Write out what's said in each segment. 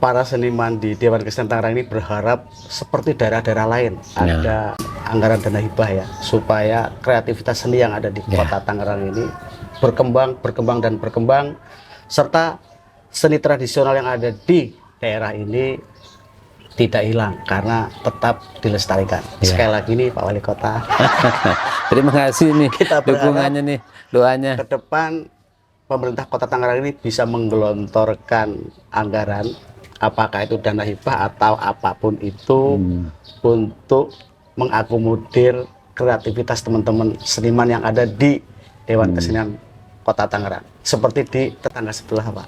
para seniman di Dewan Kesenian Tangerang ini berharap seperti daerah-daerah lain ada anggaran dana hibah ya, supaya kreativitas seni yang ada di kota Tangerang ini berkembang dan berkembang, serta seni tradisional yang ada di daerah ini tidak hilang karena tetap dilestarikan. Sekali lagi nih Pak Wali Kota. Terima kasih nih Kita dukungannya nih, doanya. Ke depan pemerintah Kota Tangerang ini bisa menggelontorkan anggaran, apakah itu dana hibah atau apapun itu, untuk mengakomodir kreativitas teman-teman seniman yang ada di Dewan Kesenian Kota Tangerang, seperti di tetangga sebelah, Pak.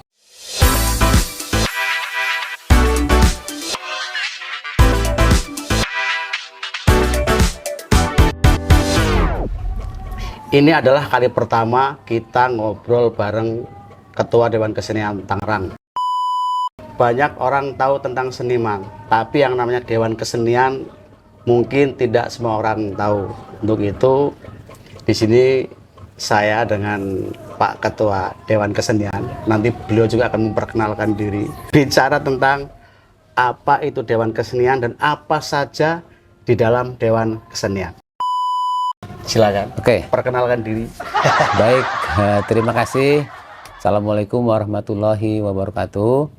Ini adalah kali pertama kita ngobrol bareng Ketua Dewan Kesenian Tangerang. Banyak orang tahu tentang seniman, tapi yang namanya Dewan Kesenian mungkin tidak semua orang tahu. Untuk itu, di sini saya dengan Pak Ketua Dewan Kesenian, nanti beliau juga akan memperkenalkan diri, bicara tentang apa itu Dewan Kesenian dan apa saja di dalam Dewan Kesenian. Silakan. Oke. Perkenalkan diri. Baik, terima kasih. Assalamualaikum warahmatullahi wabarakatuh.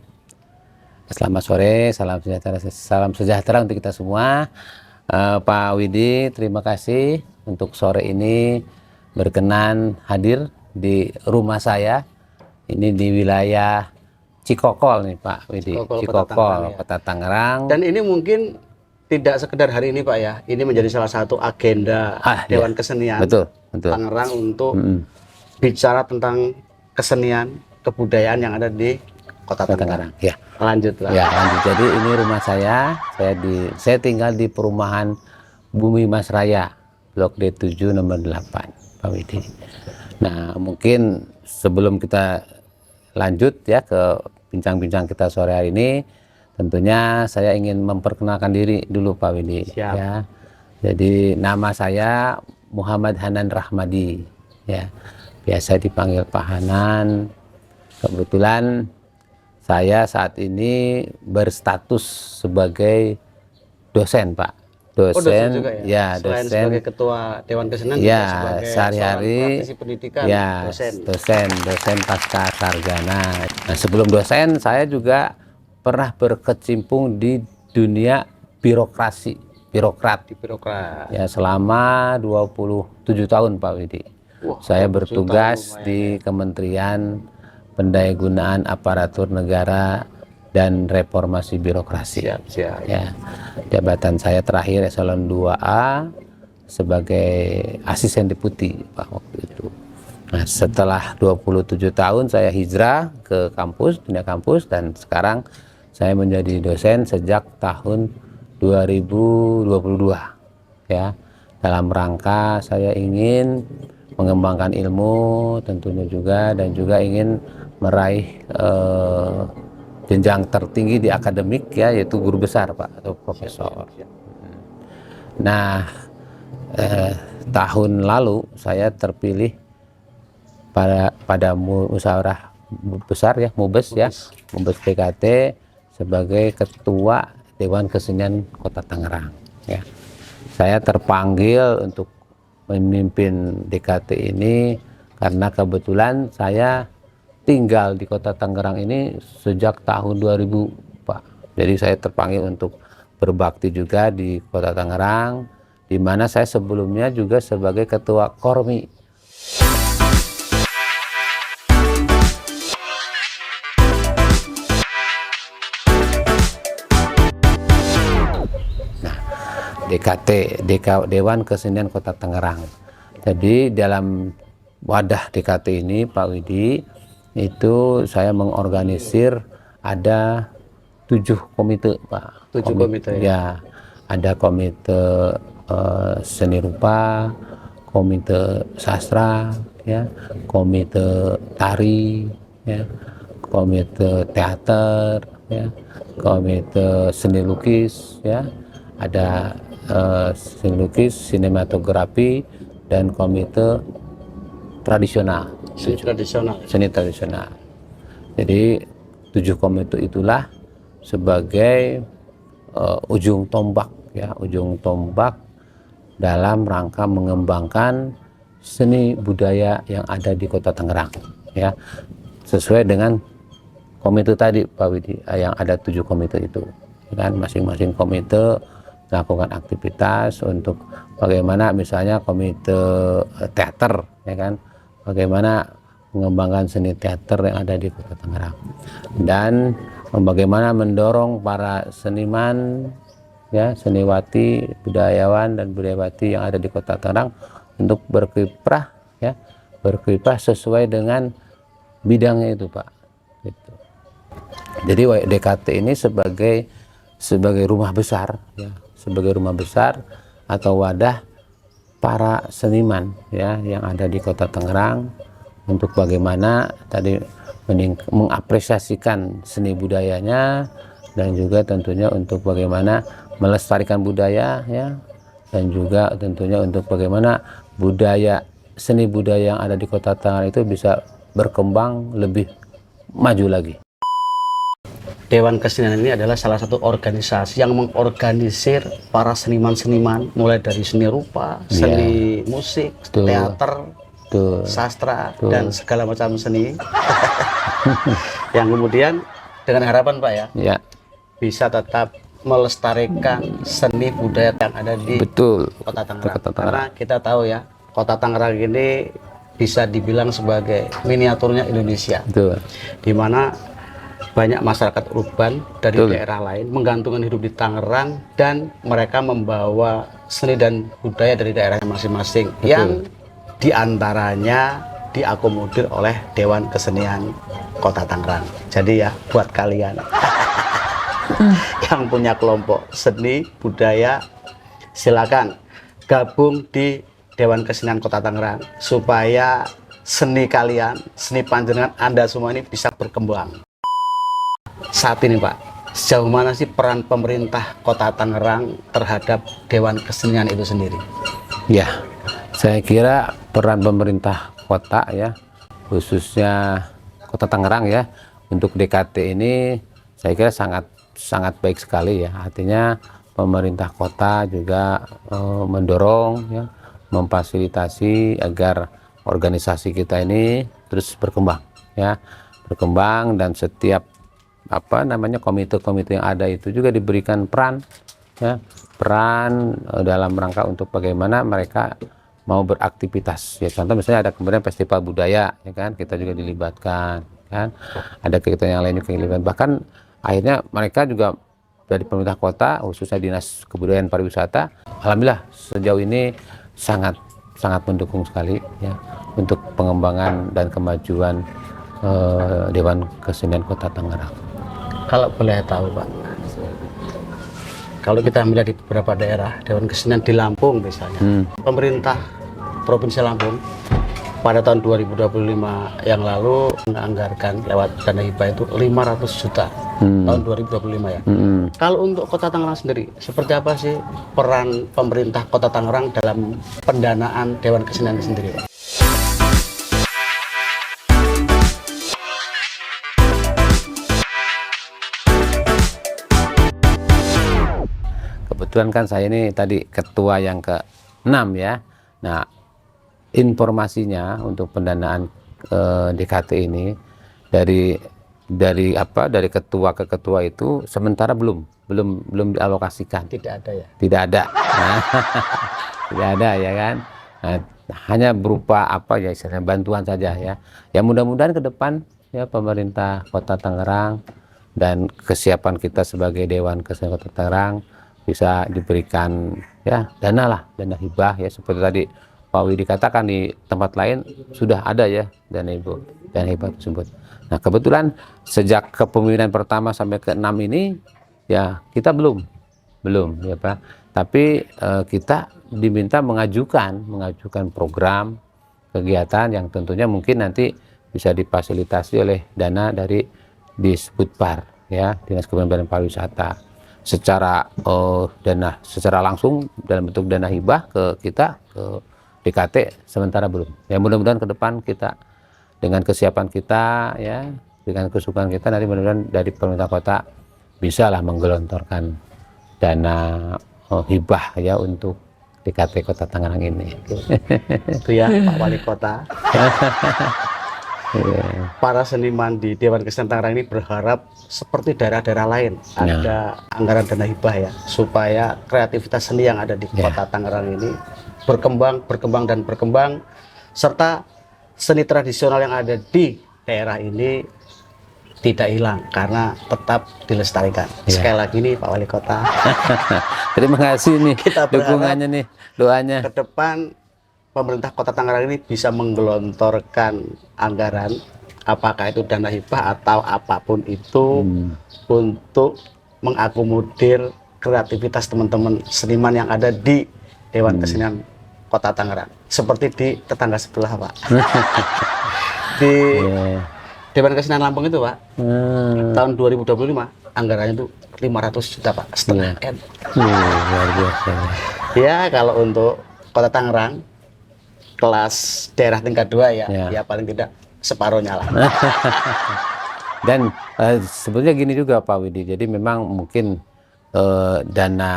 Selamat sore, salam sejahtera untuk kita semua. Pak Widi, terima kasih untuk sore ini berkenan hadir di rumah saya. Ini di wilayah Cikokol nih Pak Widi. Cikokol, Kota Tangerang. Dan ini mungkin tidak sekedar hari ini Pak ya, ini menjadi salah satu agenda Dewan Kesenian Tangerang untuk bicara tentang kesenian, kebudayaan yang ada di Kota Tangerang. Ya. Lanjutlah. Ya, lanjut. Jadi ini rumah saya tinggal di perumahan Bumi Mas Raya, Blok D7 nomor 8, Pak Widi. Nah, mungkin sebelum kita lanjut ya ke bincang-bincang kita sore hari ini, tentunya saya ingin memperkenalkan diri dulu Pak Widi. Ya. Jadi nama saya Muhammad Hanan Rahmadi, ya. Biasa dipanggil Pak Hanan. Kebetulan saya saat ini berstatus sebagai dosen Pak. Dosen, juga ya? Selain dosen. Sebagai Ketua Dewan Kesenian, ya, sebagai sehari-hari praktisi pendidikan, dosen pasca sarjana. Nah, sebelum dosen saya juga pernah berkecimpung di dunia birokrasi, birokrat. Ya, selama 27 tahun Pak Widi. Saya bertugas di Kementerian Pendayagunaan Aparatur Negara dan Reformasi Birokrasi. Ya, jabatan saya terakhir eselon 2A sebagai asisten deputi Pak waktu itu. Nah, setelah 27 tahun saya hijrah ke kampus, dunia kampus, dan sekarang saya menjadi dosen sejak tahun 2022, ya. Dalam rangka saya ingin mengembangkan ilmu tentunya juga, dan juga ingin meraih jenjang tertinggi di akademik ya, yaitu guru besar Pak atau profesor. Nah, tahun lalu saya terpilih pada musyawarah besar ya, Mubes PKT sebagai Ketua Dewan Kesenian Kota Tangerang. Ya. Saya terpanggil untuk memimpin DKT ini karena kebetulan saya tinggal di Kota Tangerang ini sejak tahun 2000, Pak. Jadi saya terpanggil untuk berbakti juga di Kota Tangerang, di mana saya sebelumnya juga sebagai Ketua Kormi. DKT, Dewan Kesenian Kota Tangerang. Jadi dalam wadah DKT ini Pak Widi, itu saya mengorganisir ada 7 komite Pak. 7 komite ya. Ada komite seni rupa, komite sastra, ya, komite tari, ya, komite teater, ya, komite seni lukis, ya, ada seni lukis, sinematografi, dan komite tradisional, seni tradisional. Jadi 7 komite itulah sebagai ujung tombak ya, ujung tombak dalam rangka mengembangkan seni budaya yang ada di Kota Tangerang ya, sesuai dengan komite tadi Pak Widi, yang ada 7 komite itu kan, masing-masing komite melakukan aktivitas untuk bagaimana, misalnya komite teater ya kan, bagaimana mengembangkan seni teater yang ada di Kota Tangerang, dan bagaimana mendorong para seniman ya, seniwati, budayawan dan budayawati yang ada di Kota Tangerang untuk berkiprah ya, berkiprah sesuai dengan bidangnya itu Pak gitu. Jadi DKT ini sebagai rumah besar ya, sebagai rumah besar atau wadah para seniman ya yang ada di Kota Tangerang untuk bagaimana tadi mengapresiasikan seni budayanya, dan juga tentunya untuk bagaimana melestarikan budaya ya, dan juga tentunya untuk bagaimana budaya, seni budaya yang ada di Kota Tangerang itu bisa berkembang lebih maju lagi. Dewan Kesenian ini adalah salah satu organisasi yang mengorganisir para seniman-seniman, mulai dari seni rupa, seni musik, teater, sastra, dan segala macam seni. Yang kemudian dengan harapan Pak ya, bisa tetap melestarikan seni budaya yang ada di Kota Tangerang. Karena kita tahu ya, Kota Tangerang ini bisa dibilang sebagai miniaturnya Indonesia, di mana banyak masyarakat urban dari daerah lain menggantungkan hidup di Tangerang, dan mereka membawa seni dan budaya dari daerah masing-masing yang diantaranya diakomodir oleh Dewan Kesenian Kota Tangerang. Jadi ya, buat kalian yang punya kelompok seni budaya, silakan gabung di Dewan Kesenian Kota Tangerang supaya seni kalian, seni panjenengan Anda semua ini bisa berkembang. Saat ini Pak, sejauh mana sih peran pemerintah Kota Tangerang terhadap Dewan Kesenian itu sendiri? Ya, saya kira peran pemerintah kota ya, khususnya Kota Tangerang ya, untuk DKT ini saya kira sangat baik sekali ya. Artinya pemerintah kota juga mendorong ya, memfasilitasi agar organisasi kita ini terus berkembang ya, berkembang, dan setiap komite-komite yang ada itu juga diberikan peran ya, dalam rangka untuk bagaimana mereka mau beraktivitas ya. Contoh misalnya ada kemudian festival budaya ya kan, kita juga dilibatkan kan, ada kegiatan yang lain juga dilibatkan, bahkan akhirnya mereka juga dari pemerintah kota, khususnya Dinas Kebudayaan Pariwisata, alhamdulillah sejauh ini sangat mendukung sekali ya untuk pengembangan dan kemajuan Dewan Kesenian Kota Tangerang. Kalau boleh tahu Pak, kalau kita melihat di beberapa daerah Dewan Kesenian di Lampung misalnya, pemerintah Provinsi Lampung pada tahun 2025 yang lalu menganggarkan lewat dana hibah itu 500 juta tahun 2025 ya. Kalau untuk Kota Tangerang sendiri, seperti apa sih peran pemerintah Kota Tangerang dalam pendanaan Dewan Kesenian sendiri Pak? Kebetulan kan saya ini tadi ketua yang ke-6 ya. Nah, informasinya untuk pendanaan DKT ini dari ketua ke ketua itu sementara belum dialokasikan. Tidak ada ya? Tidak ada. Nah, tidak ada ya kan. Nah, hanya berupa istilahnya bantuan saja ya. Ya mudah-mudahan ke depan ya pemerintah Kota Tangerang dan kesiapan kita sebagai Dewan Kesenian Kota Tangerang bisa diberikan ya dana hibah ya, seperti tadi Pak Widi katakan di tempat lain sudah ada ya dana hibah tersebut. Nah, kebetulan sejak kepemimpinan pertama sampai ke-6 ini ya kita belum ya Pak, tapi kita diminta mengajukan program kegiatan yang tentunya mungkin nanti bisa difasilitasi oleh dana dari Disbudpar ya, Dinas Kebudayaan Pariwisata, secara langsung dalam bentuk dana hibah ke kita, ke DKT sementara belum. Ya mudah-mudahan ke depan kita dengan kesiapan kita ya, dengan kesukaan kita nanti mudah-mudahan dari pemerintah kota bisa lah menggelontorkan dana hibah ya untuk DKT Kota Tangerang ini. Itu ya Pak Wali Kota. Para seniman di Dewan Kesenian Tangerang ini berharap seperti daerah-daerah lain ada anggaran dana hibah ya, supaya kreativitas seni yang ada di Kota Tangerang ini berkembang dan berkembang, serta seni tradisional yang ada di daerah ini tidak hilang karena tetap dilestarikan. Sekali lagi nih Pak Wali Kota. Terima kasih nih Kita dukungannya nih, doanya. ke depan pemerintah Kota Tangerang ini bisa menggelontorkan anggaran, apakah itu dana hibah atau apapun itu, untuk mengakomodir kreativitas teman-teman seniman yang ada di Dewan Kesenian Kota Tangerang, seperti di tetangga sebelah Pak. Di Dewan Kesenian Lampung itu Pak, tahun 2025 anggarannya itu 500 juta Pak, setengah M. Luar biasa. Ya kalau untuk Kota Tangerang kelas daerah tingkat 2 ya paling tidak separuhnya lah. Dan sebetulnya gini juga Pak Widi, jadi memang mungkin dana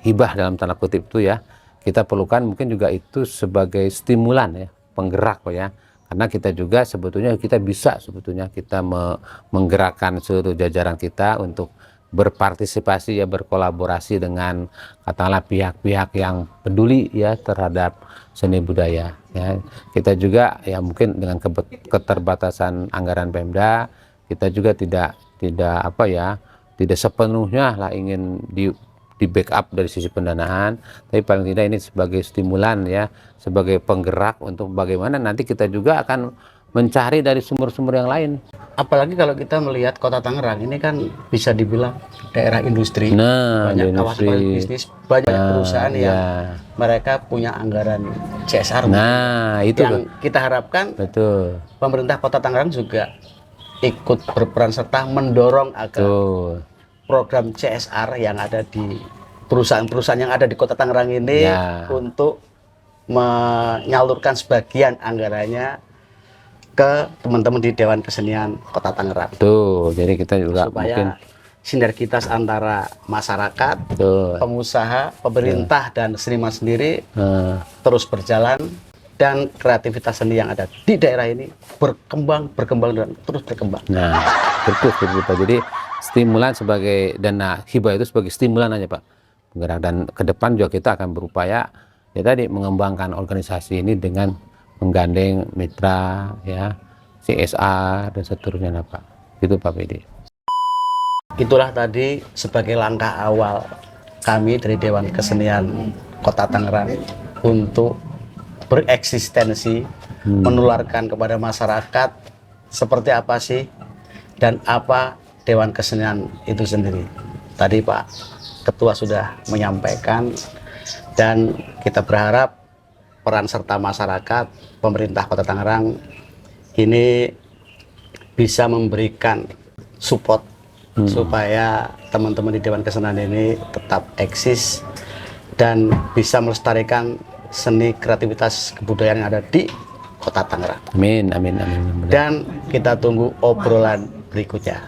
hibah dalam tanda kutip itu ya, kita perlukan mungkin juga itu sebagai stimulan ya, penggerak Pak ya. Karena kita juga sebetulnya kita bisa kita menggerakkan seluruh jajaran kita untuk berpartisipasi ya, berkolaborasi dengan katakanlah pihak-pihak yang peduli ya terhadap seni budaya ya. Kita juga ya mungkin dengan keterbatasan anggaran Pemda, kita juga tidak sepenuhnya lah ingin di backup dari sisi pendanaan, tapi paling tidak ini sebagai stimulan ya, sebagai penggerak untuk bagaimana nanti kita juga akan mencari dari sumber-sumber yang lain. Apalagi kalau kita melihat Kota Tangerang ini kan bisa dibilang daerah industri, banyak kawasan bisnis, banyak perusahaan yang mereka punya anggaran CSR. Itu yang kita harapkan pemerintah Kota Tangerang juga ikut berperan serta mendorong agar program CSR yang ada di perusahaan-perusahaan yang ada di Kota Tangerang ini untuk menyalurkan sebagian anggarannya ke teman-teman di Dewan Kesenian Kota Tangerang. Jadi kita juga supaya mungkin sinergitas antara masyarakat, pengusaha, pemerintah dan seniman sendiri terus berjalan, dan kreativitas seni yang ada di daerah ini berkembang dan terus berkembang. Betul Pak. Jadi stimulan sebagai dana hibah itu sebagai stimulan aja Pak, penggerak, dan ke depan juga kita akan berupaya ya tadi mengembangkan organisasi ini dengan menggandeng mitra ya, CSR dan seterusnya Pak. Itu Pak Bedi. Itulah tadi sebagai langkah awal kami dari Dewan Kesenian Kota Tangerang untuk bereksistensi, menularkan kepada masyarakat seperti apa sih dan apa Dewan Kesenian itu sendiri. Tadi Pak Ketua sudah menyampaikan, dan kita berharap peran serta masyarakat, pemerintah Kota Tangerang ini bisa memberikan support supaya teman-teman di Dewan Kesenian ini tetap eksis dan bisa melestarikan seni kreativitas kebudayaan yang ada di Kota Tangerang. Amin. Dan kita tunggu obrolan berikutnya.